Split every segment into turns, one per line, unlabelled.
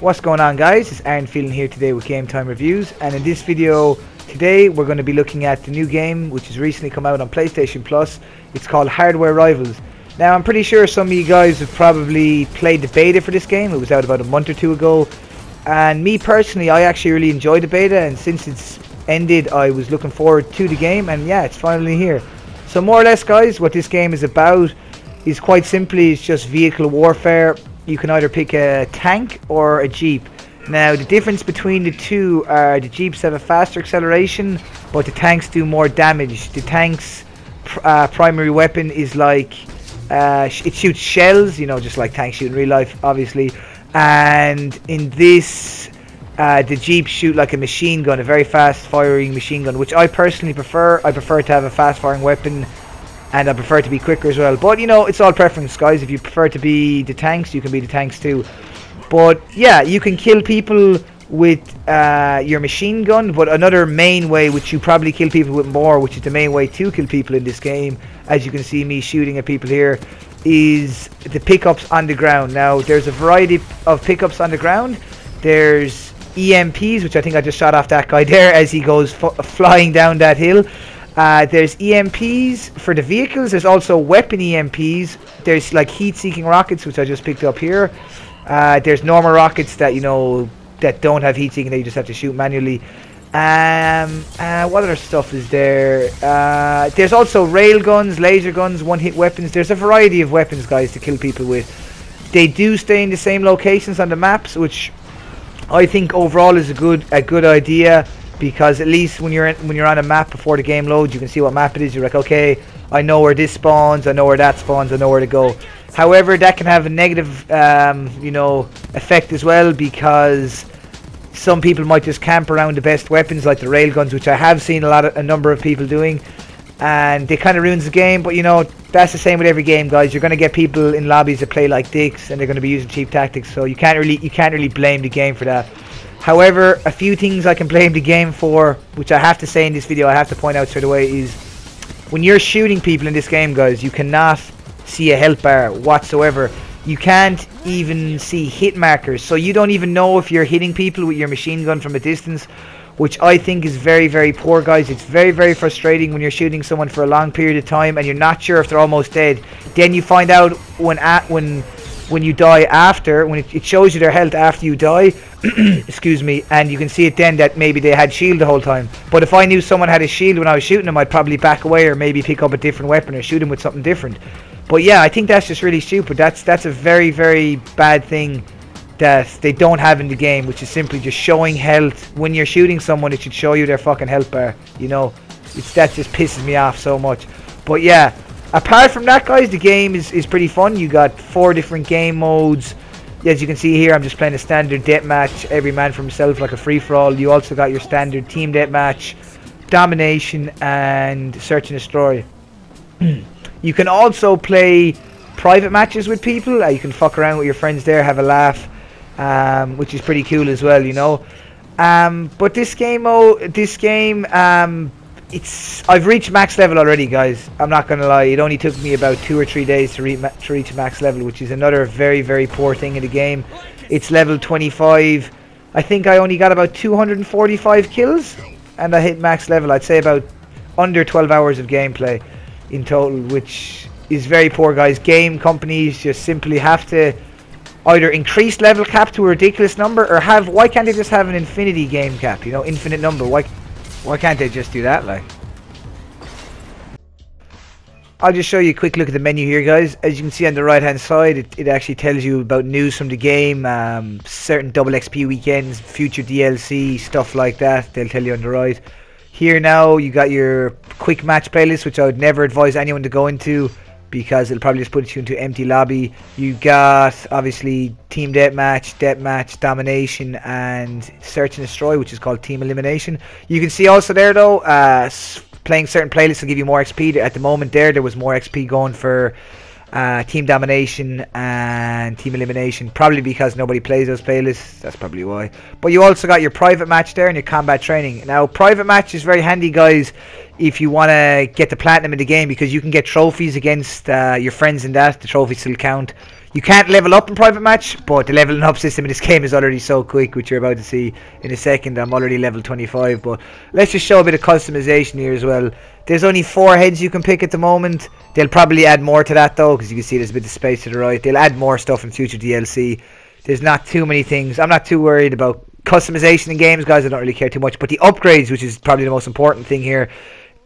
What's going on, guys? It's Aaron Phelan here today with Game Time Reviews, and in this video today we're going to be looking at the new game which has recently come out on PlayStation Plus. It's called Hardware Rivals. Now I'm pretty sure some of you guys have probably played the beta for this game. It was out about a month or two ago, and me personally, I actually really enjoyed the beta, and since it's ended I was looking forward to the game, and yeah, it's finally here. So more or less, guys, what this game is about is quite simply it's just vehicle warfare. You can either pick a tank or a jeep. Now the difference between the two are the jeeps have a faster acceleration, but the tanks do more damage. The tank's primary weapon is like it shoots shells, you know, just like tanks shoot in real life, obviously. And in this, the jeeps shoot like a machine gun, a very fast firing machine gun, which I personally prefer. I prefer to have a fast firing weapon, and I prefer to be quicker as well. But you know, it's all preference, guys. If you prefer to be the tanks, you can be the tanks too. But yeah, you can kill people with your machine gun. But another main way, which you probably kill people with more, which is the main way to kill people in this game, as you can see me shooting at people here, is the pickups on the ground. Now there's a variety of pickups on the ground. There's EMPs, which I think I just shot off that guy there as he goes flying down that hill. There's EMPs for the vehicles. There's also weapon EMPs. There's like heat-seeking rockets, which I just picked up here. There's normal rockets that, you know, that don't have heat-seeking, that you just have to shoot manually. What other stuff is there? There's also rail guns, laser guns, one-hit weapons. There's a variety of weapons, guys, to kill people with. They do stay in the same locations on the maps, which I think overall is a good idea. Because at least when you're on a map before the game loads, you can see what map it is. You're like, okay, I know where this spawns, I know where that spawns, I know where to go. However, that can have a negative, you know, effect as well, because some people might just camp around the best weapons like the railguns, which I have seen a number of people doing, and it kind of ruins the game. But you know, that's the same with every game, guys. You're going to get people in lobbies that play like dicks, and they're going to be using cheap tactics. So you can't really blame the game for that. However, a few things I can blame the game for, which I have to say in this video, I have to point out straight away, is when you're shooting people in this game, guys, you cannot see a health bar whatsoever. You can't even see hit markers, so you don't even know if you're hitting people with your machine gun from a distance, which I think is very, very poor, guys. It's very, very frustrating when you're shooting someone for a long period of time and you're not sure if they're almost dead. Then you find out when you die after, when it shows you their health after you die, excuse me, and you can see it then that maybe they had shield the whole time. But if I knew someone had a shield when I was shooting them, I'd probably back away or maybe pick up a different weapon or shoot them with something different. But yeah, I think that's just really stupid. That's a very, very bad thing that they don't have in the game, which is simply just showing health. When you're shooting someone, it should show you their fucking health bar, you know. That just pisses me off so much. But yeah, apart from that, guys, the game is pretty fun. You got 4 different game modes. As you can see here, I'm just playing a standard deathmatch, every man for himself, like a free-for-all. You also got your standard team deathmatch, domination, and search and destroy. You can also play private matches with people. You can fuck around with your friends there, have a laugh, which is pretty cool as well, you know. But this game, I've reached max level already, guys. I'm not gonna lie. It only took me about 2 or 3 days to reach max level, which is another very, very poor thing in the game. It's level 25. I think I only got about 245 kills, and I hit max level. I'd say about under 12 hours of gameplay in total, which is very poor, guys. Game companies just simply have to either increase level cap to a ridiculous number, or why can't they just have an infinity game cap? You know, infinite number. Why can't they just do that, like? I'll just show you a quick look at the menu here, guys. As you can see on the right hand side, it actually tells you about news from the game, certain double XP weekends, future DLC, stuff like that. They'll tell you on the right. Here now, you got your quick match playlist, which I would never advise anyone to go into, because it'll probably just put you into empty lobby. You got obviously team deathmatch, domination, and search and destroy, which is called team elimination. You can see also there though, playing certain playlists will give you more XP. At the moment there was more XP going for team domination and team elimination, probably because nobody plays those playlists. That's probably why. But you also got your private match there and your combat training. Now private match is very handy, guys, if you want to get the platinum in the game, because you can get trophies against your friends in that. The trophies still count. You can't level up in private match, but the leveling up system in this game is already so quick, which you're about to see in a second. I'm already level 25, but let's just show a bit of customization here as well. There's only 4 heads you can pick at the moment. They'll probably add more to that though, because you can see there's a bit of space to the right. They'll add more stuff in future DLC. There's not too many things. I'm not too worried about customization in games, guys. I don't really care too much, but the upgrades, which is probably the most important thing here.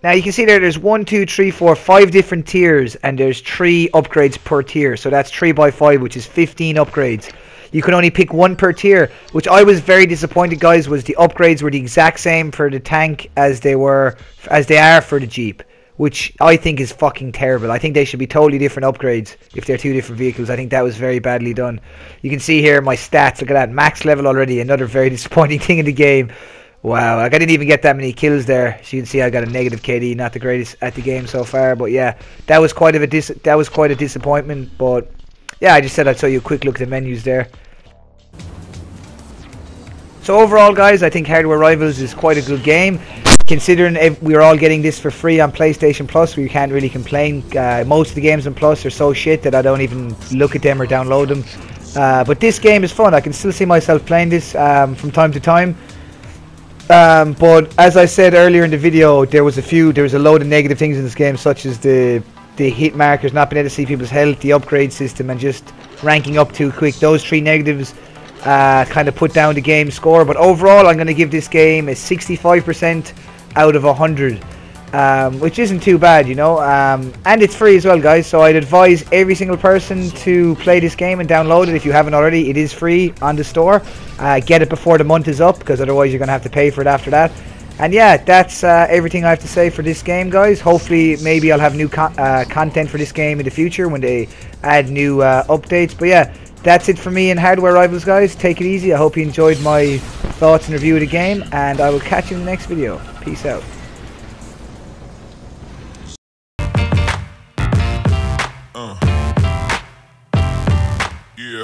Now you can see there's 1, 2, 3, 4, 5 different tiers, and there's 3 upgrades per tier. So that's 3 by 5, which is 15 upgrades. You can only pick 1 per tier, which I was very disappointed, guys. Was the upgrades were the exact same for the tank as they are for the Jeep, which I think is fucking terrible. I think they should be totally different upgrades if they're 2 different vehicles. I think that was very badly done. You can see here my stats. Look at that, max level already. Another very disappointing thing in the game. Wow, I didn't even get that many kills there. So you can see I got a negative KD, not the greatest at the game so far. But yeah, that was quite a disappointment. But yeah, I just said I'd show you a quick look at the menus there. So overall, guys, I think Hardware Rivals is quite a good game. Considering we're all getting this for free on PlayStation Plus, we can't really complain. Most of the games on Plus are so shit that I don't even look at them or download them. But this game is fun. I can still see myself playing this from time to time. But as I said earlier in the video, there was a load of negative things in this game, such as the hit markers, not being able to see people's health, the upgrade system, and just ranking up too quick. Those 3 negatives kind of put down the game score. But overall, I'm going to give this game a 65% out of 100, which isn't too bad, you know. And it's free as well, guys, so I'd advise every single person to play this game and download it if you haven't already. It is free on the store. Get it before the month is up, because otherwise you're going to have to pay for it after that. And yeah, that's everything I have to say for this game, guys. Hopefully maybe I'll have new content for this game in the future when they add new updates. But yeah, that's it for me in Hardware Rivals, guys. Take it easy. I hope you enjoyed my thoughts and review of the game, and I will catch you in the next video. Peace out.
Yeah.